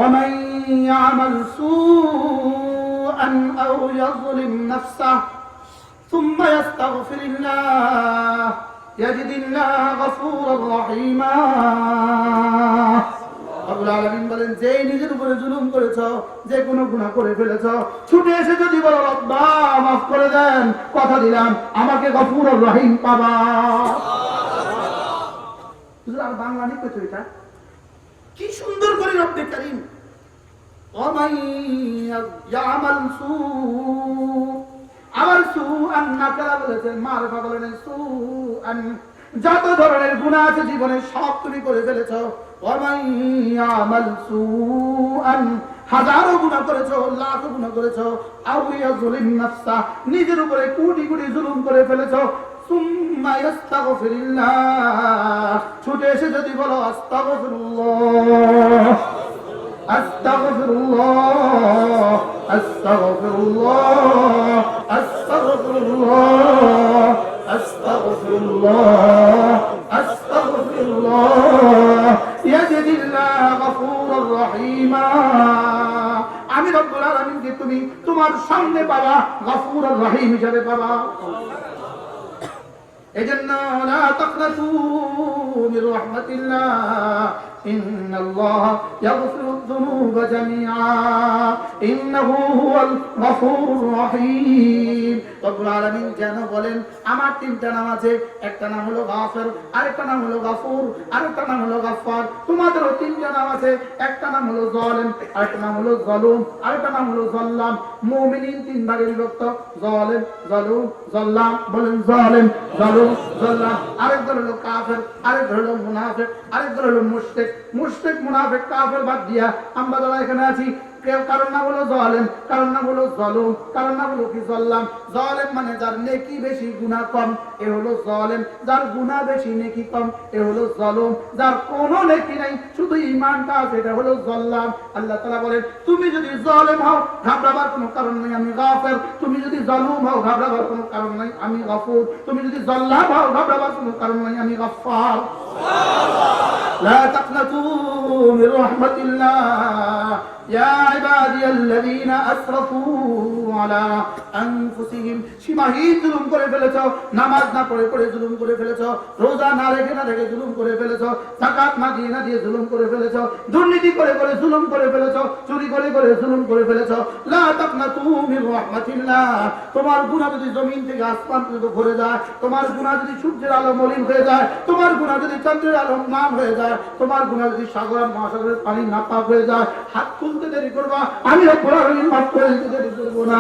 ومن يعمل سوءا أو يظلم نفسه ثم يستغفر الله يجد الله غفورا رحيما আল্লাহ আলামিন বলেন, যে নিজের উপরে জুলুম করেছো, যে কোনো গুনাহ করে ফেলেছো, ছুটে এসে যদি বলো রব্বা মাফ করে দেন, কথা দিলাম আমাকে গফুর রহিম পাবা। আর বাংলা নিতে তো এটা কি সুন্দর করে রব্বে কারীম ওয়ামান ইয়ামাল আবার সুআন নাকারা বলেছেন, মারফা বলেন সুআন, যত ধরনের গুনাহ আছে জীবনে সব তুমি করে ফেলেছো। ওয়ামান ইয়ামাল সুআন, হাজারো গুনাহ করেছো, লাখো গুনাহ করেছো, আও ইয়াজলিম নাফসা, নিজের উপরে কোটি কোটি জুলুম করে ফেলেছো, সুম্মা ইস্তাগফিরুল্লাহ, ছুটে এসে যদি বলো আস্তাগফিরুল্লাহ আস্তাগফিরুল্লাহ আস্তাগফিরুল্লাহ আস্তাগফিরুল্লাহ আস্তাগফিরুল্লাহ আস্তাগফিরুল্লাহ ইয়াজিদিল্লাহ গফুরুর রহিমা, আমি রব্বুল আলামিনকে তুমি তোমার সামনে পাবা, গফুরুর রহিম হিসেবে পাবা। এজন্য লা তাকনাতু মির রাহমাতিল্লাহ ইন্নাল্লাহ ইয়াগফিরুয যুনুবা জামিআ ইন্নাহু হুয়াল গফুরুর রহিম। রব্বুল আলামিন যেন বলেন আমার তিনটা নাম আছে, একটা নাম হলো গাফির, আরেকটা নাম হলো গফুর, আরেকটা নাম হলো গফফার। তোমাদেরও তিনটা নাম আছে, একটা নাম হলো জালিম, আরেকটা নাম হলো জালুম, আরেকটা নাম হলো জাল্লাম। মুমিনিন তিন ভাগে বিভক্ত, জালিম, জালুম, জাল্লাম। বলেন জালিম, জালুম, জাল্লাম। আরেক দল হলো কাফের, আরেক দল হলো মুনাফিক, আরেক দল হলো মুশরিক। মুশরিক, মুনাফিক, কাফের বাদ দিয়া আমরা যারা এখানে আছি, কারণ নাম হলো জালিম, কারণ নাম হলো জালুম, কারণ নাম হলো কি জাল্লাম। জালিম মানে যার নেকি বেশি গুনাহ কম, এ হলো জালিম। যার গুনাহ বেশি নেকি কম, এ হলো জালুম। যার কোনো নেকি নাই, শুধু ঈমানটা আছে, এটা হলো জাল্লাম। আল্লাহ তাআলা বলেন, তুমি যদি জালিম হও ঘাবড়াবার কোনো কারণ নাই, আমি গাফির। তুমি যদি জালুম হও ঘাবড়াবার কোনো কারণ নাই, আমি গফুর। তুমি যদি জাল্লাম হও ঘাবড়াবার কোনো কারণ নাই, আমি গফফার। লা তাকনাতু মির রাহমাতিল্লাহ ইয়া ইবাদিয়াল্লাযীনা আসরাফু আলা আনফুসিহিম। সীমাহীন জুলুম করে ফেলেছো, নামাজ না পড়ে পড়ে জুলুম করে ফেলেছো, রোজা না রেখে না রেখে জুলুম করে ফেলেছো, যাকাত না দিয়ে জুলুম করে ফেলেছো, দুর্নীতি করে করে জুলুম করে ফেলেছো, চুরি করে করে জুলুম করে ফেলেছো। লা তাকনাতু মির রাহমাতিল্লাহ। তোমার গুনাহ যদি জমিন থেকে আসমান পর্যন্ত ভরে যায়, তোমার গুনাহ যদি সূর্যের আলো মলিন হয়ে যায়, তোমার গুনাহ যদি চন্দ্রের আলো ম্লান হয়ে যায়, তোমার গুনাহ যদি সাগর মহাসাগরের পানি নাপাক হয়ে যায়, হাত তুলতে দেরি করবা, আমি রব্বুল আলামিন মাফ করে দিতে দেরি করব না।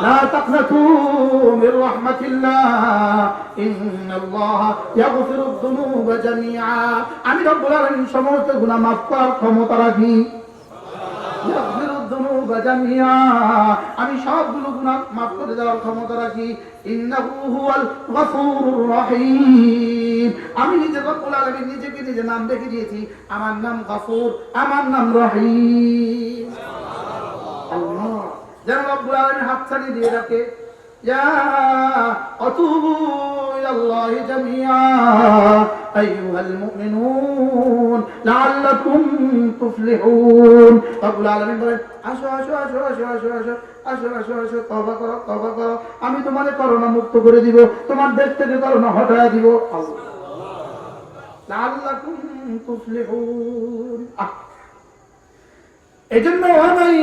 লা তাকনাতু মির রাহমাতিল্লাহ ইন্নাল্লাহ ইয়াগফিরুয যুনুবা জামিআ। আমি রব্বুল আলামিন সমস্ত গুনাহ মাফ করার ক্ষমতা রাখি। ইয়াগফিরুয যুনুবা জামিআ, আমি সবগুলো গুনাহ মাফ করে দেওয়ার ক্ষমতা রাখি। ইন্নাহু হুয়াল গফুরুর রহিম। আমি নিজে রব্বুল আলামিন নিজেকে নিজে নাম দেখে দিয়েছি, আমার নাম গফুর, আমার নাম রহিম। আল্লাহ যেন রব্বুল আলামিন হাত ছাড়িয়ে দিয়ে রাখে, ইয়া আতুবু ইলাল্লাহি জামিআ আইয়ুহাল মুমিনুন লাআল্লাকুম তুফলিহুন। রব্বুল আলামিন বলেন, আসো আসো আসো আসো আসো আসো আসো আসো আসো, তওবা করো তওবা করো, আমি তোমাদের করোনা মুক্ত করে দিব, তোমার দেশ থেকে করোনা হটায়া দিব। লাআল্লাকুম তুফলিহুন। এজন্য ওয়ামাই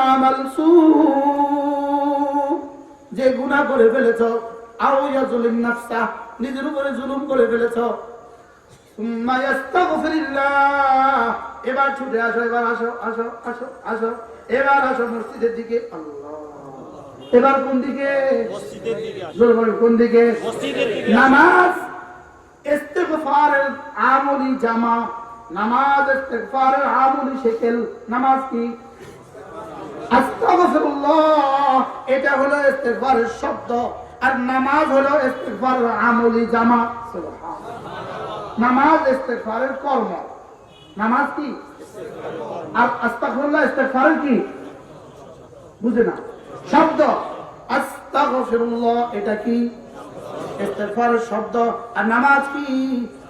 আমাল সু, যে গুনাহ করে ফেলেছো, আও ইয়াজলিম নাফসা, নিজের উপরে জুলুম করে ফেলেছো, সুম্মা ইস্তাগফিরুল্লাহ, এবার ছুটে আসো, এবার আসো আসো আসো আসো, এবার আসো মসজিদের দিকে। আল্লাহ, এবার কোন দিকে? মসজিদের দিকে। জোরে বলেন, কোন দিকে? মসজিদের দিকে। নামাজ ইস্তিগফারের আমলি জামা, নামাজ ইস্তিগফারের আমলি শেকেল। নামাজ কি? আস্তাগফিরুল্লাহ, এটা হলো ইস্তিগফারের শব্দ, আর নামাজ হলো ইস্তিগফারের আমলি জামা। সুবহানাল্লাহ। নামাজ ইস্তিগফারের কর্ম। নামাজ কি? আর আস্তাগফিরুল্লাহ ইস্তিগফারের কি? বুঝে না শব্দ। আস্তাগফিরুল্লাহ এটা কি? ইস্তিগফারের শব্দ। আর নামাজ কি?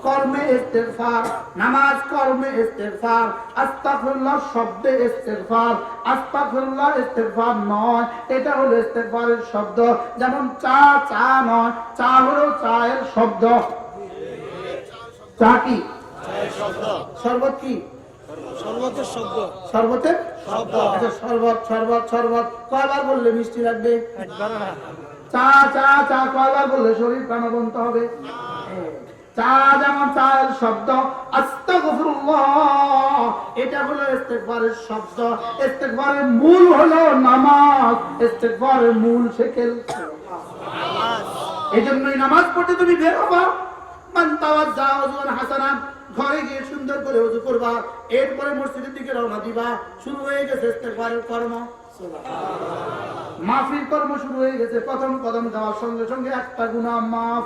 কর্মে ইস্তেগফার, নামাজ কর্মে ইস্তেগফার, আস্তাগফিরুল্লাহ শব্দে ইস্তেগফার। আস্তাগফিরুল্লাহ ইস্তেগফার নয়, এটা হলো ইস্তেগফারের শব্দ। যেমন চা চা নয়, চা হলো চায়ের শব্দ। চা কি? শরবত কি? শরবতের শব্দ। শরবতের শব্দ। আচ্ছা, শরবত শরবত শরবত কয়বার বললে মিষ্টি লাগবে? একবার না। চা চা চা কয়বার বললে শরীর প্রাণবন্ত হবে? চা যেমন চায়ের শব্দ, আস্তাগফিরুল্লাহ এটা হলো ইস্তেগফারের শব্দ। ইস্তেগফারের মূল হলো নামাজ, ইস্তেগফারের মূল শেকেল। এজন্যই নামাজ পড়তে তুমি বের হবা। মান তাওয়াজ্জা ওযুন হাসানান, ঘরে গিয়ে সুন্দর করে ওযু করবা, এরপরে মসজিদের দিকে রওনা দিবা। শুরু হয়ে গেছে ইস্তেগফারের কর্ম, মাফির কর্ম শুরু হয়ে গেছে। প্রথম কদম দেওয়ার সঙ্গে সঙ্গে একটা গুনাহ মাফ,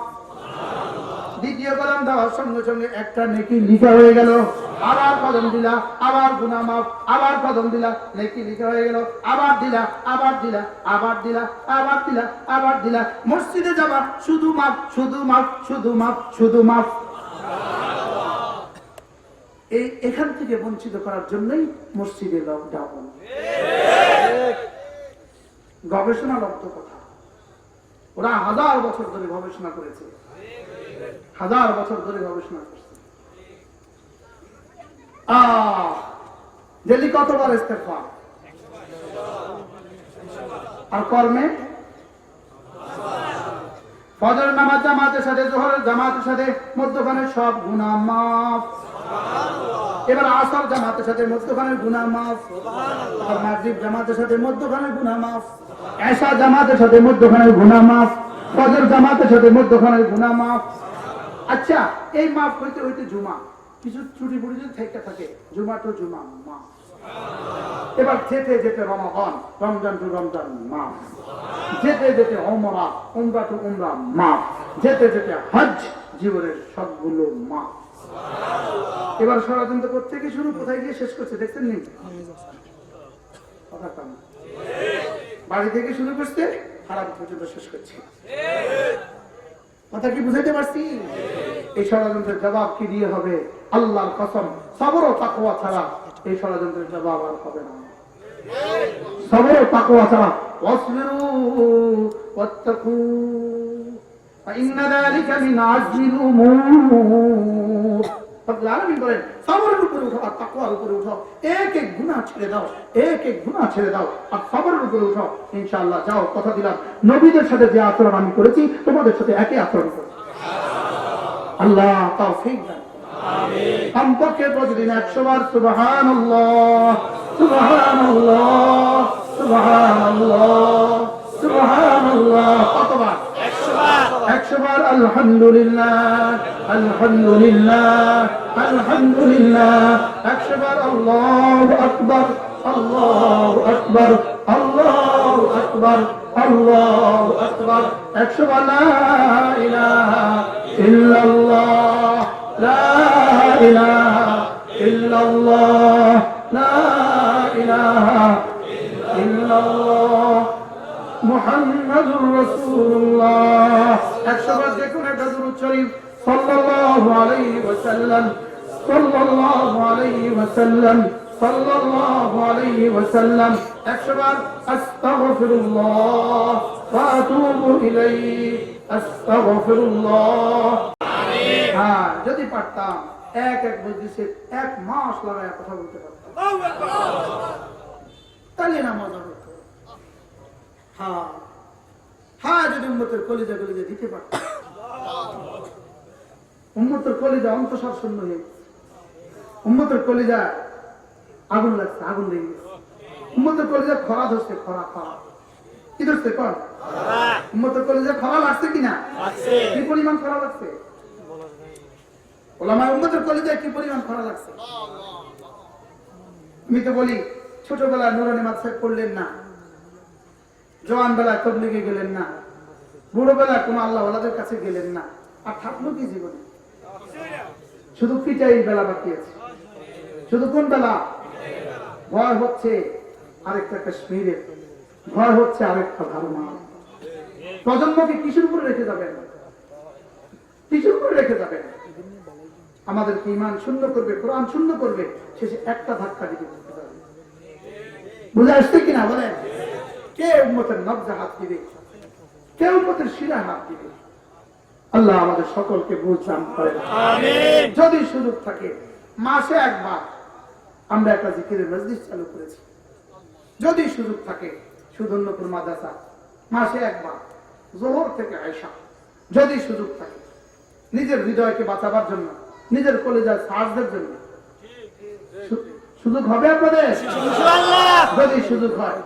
দ্বিতীয় কদম দেওয়ার সঙ্গে সঙ্গে একটা নেকি লিখা হয়ে গেল। আবার কদম দিলা, আবার গুনাহ মাফ, আবার কদম দিলা, নেকি লিখা হয়ে গেল। আবার দিলা, আবার দিলা, আবার দিলা, আবার দিলা, আবার দিলা। মসজিদে যাবা, শুধু মাফ, শুধু মাফ, শুধু মাফ, শুধু মাফ। এখান থেকে বঞ্চিত করার জন্যই মসজিদে লকডাউন। গবেষণা লব্ধ কথা, ওরা 1000 বছর ধরে গবেষণা করেছে, 1000 বছর ধরে গবেষণা করছে। ডেলি কতবার ইস্তেগফার? আর কর্মে ফজর নামাজ জামাতের সাথে, জোহরের জামাতের সাথে, মধ্যখানে সব গুনাহ মাফ। এবার আসর জামাতের সাথে মধ্যখানের গুনাহ মাফ, আর মাগরিব জামাতের সাথে মধ্যখানের গুনাহ মাফ, এশা জামাতের সাথে মধ্যখানের গুনাহ মাফ, ফজর জামাতের সাথে মধ্যখানের গুনাহ মাফ। আচ্ছা, এই মাফ হইতে হইতে জুমা, কিছু ছুটি ফুটি যদি থেকে থাকে, জুমা তো জুমা মাফ। এবার যেতে যেতে রমাদান, রমজান টু রমজান মাফ। যেতে যেতে ওমরা, উমরা টু উমরা মাফ। যেতে যেতে হজ, জীবনের সবগুলো মাফ। এবার ষড়যন্ত্র করতে গিয়ে শুরু, কোথায় গিয়ে শেষ করছে দেখছেন নি? বাড়ি থেকে শুরু করছে, খারাপ পর্যন্ত শেষ করছে। কথা কি বুঝাইতে পারছি? এই ষড়যন্ত্রের জবাব কি দিয়ে হবে? আল্লাহর কসম, সবর ও তাকওয়া ছাড়া এই ষড়যন্ত্রের জবাব আর হবে না। সবর ও তাকওয়া ছাড়া। ওয়াসবিরু ওয়াত্তাকু ফাইন্না যালিকা মিন আজমিল উমুর। রব্বুল আলামিন বলেন, সবরের উপরে উঠো আর তাকওয়ার উপরে উঠো। এক এক গুনাহ ছেড়ে দাও, এক এক গুনাহ ছেড়ে দাও আর সবরের উপরে উঠো। ইনশাআল্লাহ যাও, কথা দিলাম, নবীদের সাথে যে আচরণ আমি করেছি তোমাদের সাথে একই আচরণ করব। আল্লাহ তৌফিক দান। আমিন। কমপক্ষে প্রতিদিন 100 বার সুবহানাল্লাহ, সুবহানাল্লাহ, সুবহানাল্লাহ, সুবহানাল্লাহ। কতবার? 100 বার। 100 বার আলহামদুলিল্লাহ, আলহামদুলিল্লাহ, আলহামদুলিল্লাহ। 100 বার আল্লাহু আকবার, আল্লাহু আকবার, আল্লাহু আকবার, আল্লাহু আকবার। 100 বার লা ইলাহা ইল্লাল্লাহ, লা ইলাহা ইল্লাল্লাহ, লা ইলাহা ইল্লাল্লাহ, মুহাম্মাদুর রাসূলুল্লাহ। 100 বার দেখুন একটা দুরূদ শরীফ, সাল্লাল্লাহু আলাইহি ওয়াসাল্লাম, সাল্লাল্লাহু আলাইহি ওয়াসাল্লাম, সাল্লাল্লাহু আলাইহি ওয়াসাল্লাম। 100 বার আস্তাগফিরুল্লাহ ওয়া আতুবু ইলাইহি, আস্তাগফিরুল্লাহ। আমিন। হ্যাঁ, যদি পারতাম এক এক মজলিসে 1 মাস লাগায় কথা বলতে পারতাম, তাহলে না মজা হতো। হ্যাঁ হ্যাঁ, যদি উম্মতের কলিজা কলিজা দিতে পারতাম। উম্মতের কলিজা অন্তঃসার শূন্য হয়ে গেছে, উম্মতের কলিজা আগুন লাগছে, আগুন লেগে গেছে। উম্মতের কলিজা খরা ধরছে, খরা খরা কি ধরছে? কর উম্মতের কলিজা খরা লাগছে কিনা? কি পরিমাণ খরা লাগছে? ওলামায়ে উম্মতের কলিজায় কি পরিমাণ খরা লাগছে? আমি তো বলি, ছোটবেলায় নুরানি মাদ্রাসায় পড়লেন না, জওয়ান বেলায় তাবলীগে গেলেন না, বুড়ো বেলায় কোনো আল্লাহ ওয়ালাদের কাছে গেলেন না, আর থাকলো কি জীবনে? শুধু পিটাই বেলা বাকি আছে। শুধু কোন বেলা? ভয় হচ্ছে আরেকটা কাশ্মীরের, ভয় হচ্ছে আরেকটা ভারমা। প্রজন্মকে কিসের উপরে রেখে যাবেন? কিসের উপরে রেখে যাবেন? আমাদেরকে ঈমান শূন্য করবে, কোরআন শূন্য করবে, শেষে একটা ধাক্কা দিবে। বুঝে আসছে কিনা বলেন? কে উম্মতের নবজে হাত দিবে, কে উম্মতের শিরায় হাত দিবে? আল্লাহ আমাদের সকলকে বুঝান করেন। আমিন। যদি সুযোগ থাকে মাসে একবার আমরা একটা জিকিরের মজলিস চালু করেছি, যদি সুযোগ থাকে সুধন্যপুর মাদ্রাসা মাসে একবার যোহর থেকে আয়েশা, যদি সুযোগ থাকে নিজের হৃদয়কে বাঁচাবার জন্য, নিজের কলেজার সাহায্যের জন্য সুযোগ হবে আপনাদের? যদি সুযোগ হয়